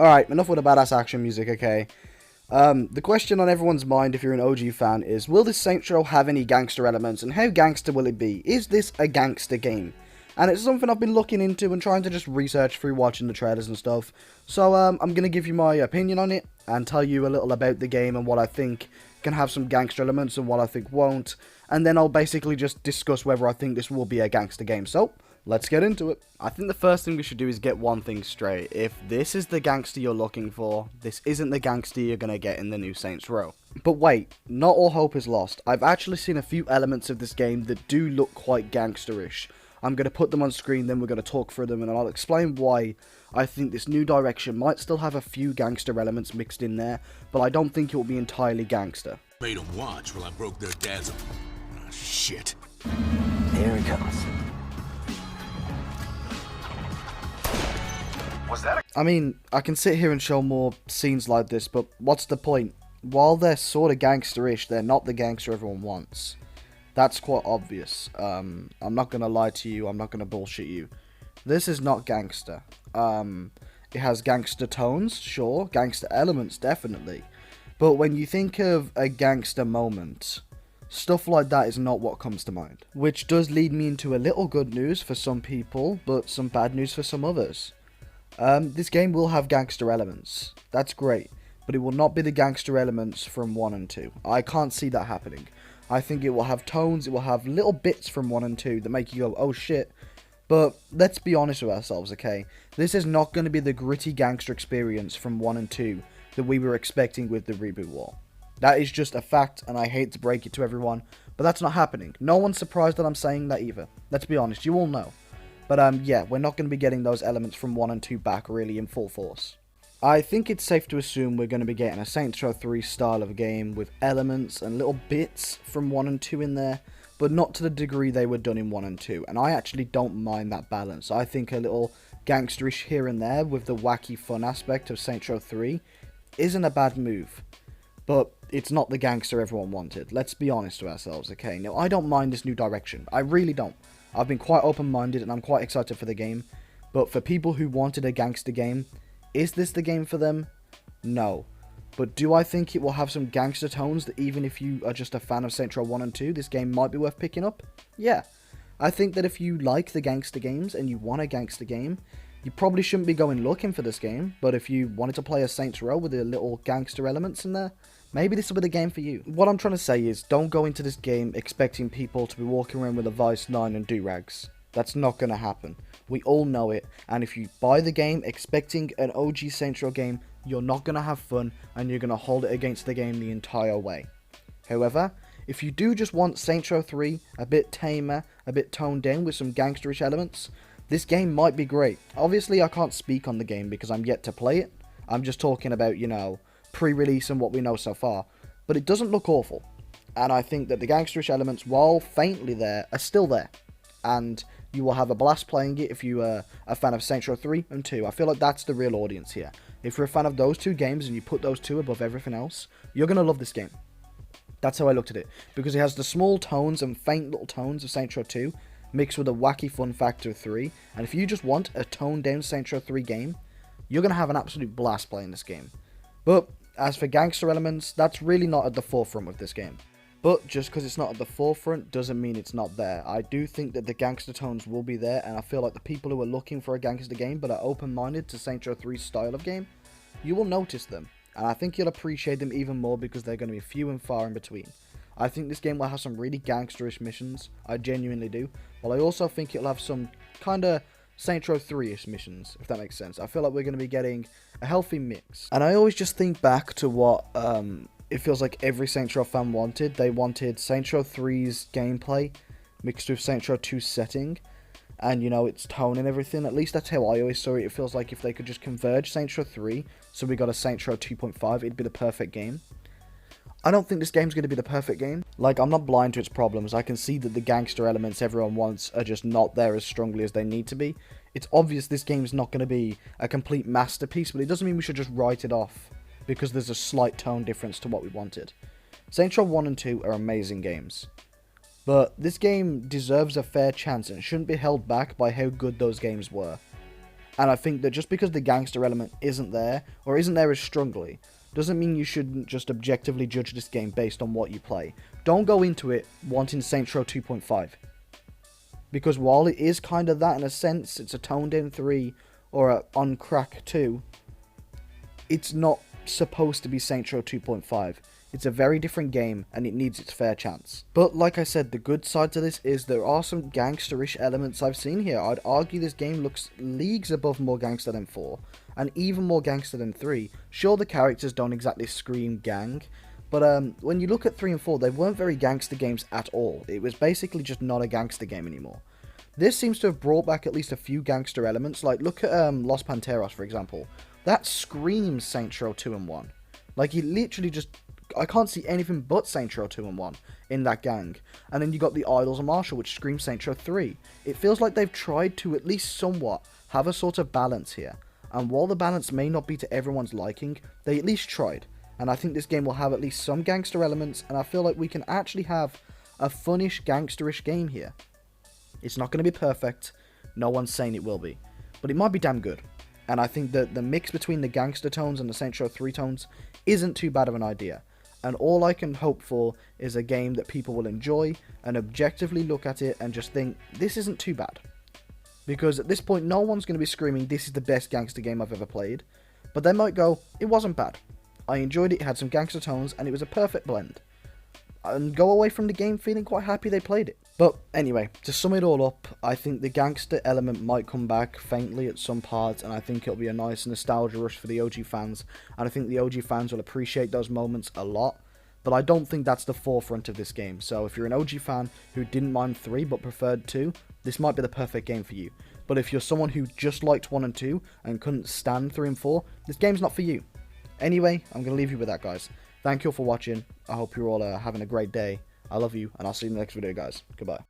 Alright, enough with the badass action music, okay? The question on everyone's mind if you're an OG fan is, will this Saints Row have any gangster elements, and how gangster will it be? Is this a gangster game? And it's something I've been looking into and trying to just research through watching the trailers and stuff. So, I'm going to give you my opinion on it, and tell you a little about the game and what I think can have some gangster elements and what I think won't. And then I'll basically just discuss whether I think this will be a gangster game. So, let's get into it. I think the first thing we should do is get one thing straight. If this is the gangster you're looking for, this isn't the gangster you're going to get in the new Saints Row. But wait, not all hope is lost. I've actually seen a few elements of this game that do look quite gangsterish. I'm going to put them on screen, then we're going to talk through them, and I'll explain why I think this new direction might still have a few gangster elements mixed in there, but I don't think it will be entirely gangster. Made them watch while I broke their dad's... Oh, shit. Here it comes. Was that I mean, I can sit here and show more scenes like this, but what's the point? While they're sort of gangsterish, they're not the gangster everyone wants. That's quite obvious. I'm not going to lie to you, I'm not going to bullshit you. This is not gangster. It has gangster tones, sure, gangster elements, definitely. But when you think of a gangster moment, stuff like that is not what comes to mind. Which does lead me into a little good news for some people, but some bad news for some others. This game will have gangster elements. That's great. But it will not be the gangster elements from 1 and 2. I can't see that happening. I think it will have tones, it will have little bits from 1 and 2 that make you go, oh shit. But let's be honest with ourselves, okay? This is not going to be the gritty gangster experience from 1 and 2 that we were expecting with the reboot war. That is just a fact, and I hate to break it to everyone, but that's not happening. No one's surprised that I'm saying that either. Let's be honest, you all know. But yeah, we're not going to be getting those elements from 1 and 2 back really in full force. I think it's safe to assume we're going to be getting a Saints Row 3 style of game with elements and little bits from 1 and 2 in there, but not to the degree they were done in 1 and 2, and I actually don't mind that balance. I think a little gangsterish here and there with the wacky fun aspect of Saints Row 3 isn't a bad move, but it's not the gangster everyone wanted. Let's be honest with ourselves, okay? Now, I don't mind this new direction. I really don't. I've been quite open-minded and I'm quite excited for the game, but for people who wanted a gangster game, is this the game for them? No. But do I think it will have some gangster tones that even if you are just a fan of Saints Row 1 and 2, this game might be worth picking up? Yeah. I think that if you like the gangster games and you want a gangster game, you probably shouldn't be going looking for this game, but if you wanted to play a Saints Row with the little gangster elements in there, maybe this will be the game for you. What I'm trying to say is, don't go into this game expecting people to be walking around with a Vice 9 and do-rags. That's not going to happen. We all know it, and if you buy the game expecting an OG Saints Row game, you're not going to have fun, and you're going to hold it against the game the entire way. However, if you do just want Saints Row 3, a bit tamer, a bit toned down with some gangsterish elements, this game might be great. Obviously, I can't speak on the game because I'm yet to play it. I'm just talking about, you know, pre-release and what we know so far. But it doesn't look awful. And I think that the gangsterish elements, while faintly there, are still there. And you will have a blast playing it if you are a fan of Saints Row 3 and 2. I feel like that's the real audience here. If you're a fan of those two games and you put those two above everything else, you're going to love this game. That's how I looked at it. Because it has the small tones and faint little tones of Saints Row 2 mixed with a wacky fun factor of 3. And if you just want a toned down Saints Row 3 game, you're going to have an absolute blast playing this game. But as for gangster elements, that's really not at the forefront of this game. But just because it's not at the forefront doesn't mean it's not there. I do think that the gangster tones will be there, and I feel like the people who are looking for a gangster game but are open-minded to Saints Row 3's style of game, you will notice them. And I think you'll appreciate them even more because they're going to be few and far in between. I think this game will have some really gangsterish missions, I genuinely do, but I also think it'll have some kind of Saints Row 3-ish missions, if that makes sense. I feel like we're going to be getting a healthy mix. And I always just think back to what it feels like every Saints Row fan wanted. They wanted Saints Row 3's gameplay mixed with Saints Row 2's setting, and, you know, its tone and everything. At least that's how I always saw it. It feels like if they could just converge Saints Row 3, so we got a Saints Row 2.5, it'd be the perfect game. I don't think this game's going to be the perfect game. Like, I'm not blind to its problems. I can see that the gangster elements everyone wants are just not there as strongly as they need to be. It's obvious this game's not going to be a complete masterpiece, but it doesn't mean we should just write it off because there's a slight tone difference to what we wanted. Saints Row 1 and 2 are amazing games, but this game deserves a fair chance and shouldn't be held back by how good those games were. And I think that just because the gangster element isn't there, or isn't there as strongly, doesn't mean you shouldn't just objectively judge this game based on what you play. Don't go into it wanting Saints Row 2.5. Because while it is kind of that in a sense, it's a toned in 3 or a on crack 2, it's not supposed to be Saints Row 2.5. It's a very different game, and it needs its fair chance. But like I said, the good side to this is there are some gangsterish elements I've seen here. I'd argue this game looks leagues above more gangster than 4, and even more gangster than 3. Sure, the characters don't exactly scream gang, but when you look at 3 and 4, they weren't very gangster games at all. It was basically just not a gangster game anymore. This seems to have brought back at least a few gangster elements, like look at Los Panteros, for example. That screams Saints Row 2 and 1. Like, he literally just... I can't see anything but Saints Row 2 and 1 in that gang. And then you got the Idols of Marshall, which screams Saints Row 3. It feels like they've tried to at least somewhat have a sort of balance here. And while the balance may not be to everyone's liking, they at least tried. And I think this game will have at least some gangster elements, and I feel like we can actually have a funnish, gangsterish game here. It's not going to be perfect, no one's saying it will be, but it might be damn good. And I think that the mix between the gangster tones and the Saints Row 3 tones isn't too bad of an idea. And all I can hope for is a game that people will enjoy and objectively look at it and just think, this isn't too bad. Because at this point, no one's going to be screaming, this is the best gangster game I've ever played. But they might go, it wasn't bad. I enjoyed it, it had some gangster tones, and it was a perfect blend. And go away from the game feeling quite happy they played it. But anyway, to sum it all up, I think the gangster element might come back faintly at some parts, and I think it'll be a nice nostalgia rush for the OG fans, and I think the OG fans will appreciate those moments a lot, but I don't think that's the forefront of this game. So if you're an OG fan who didn't mind 3 but preferred 2, this might be the perfect game for you. But if you're someone who just liked 1 and 2 and couldn't stand 3 and 4, this game's not for you. Anyway, I'm going to leave you with that, guys. Thank you all for watching. I hope you're all having a great day. I love you, and I'll see you in the next video, guys. Goodbye.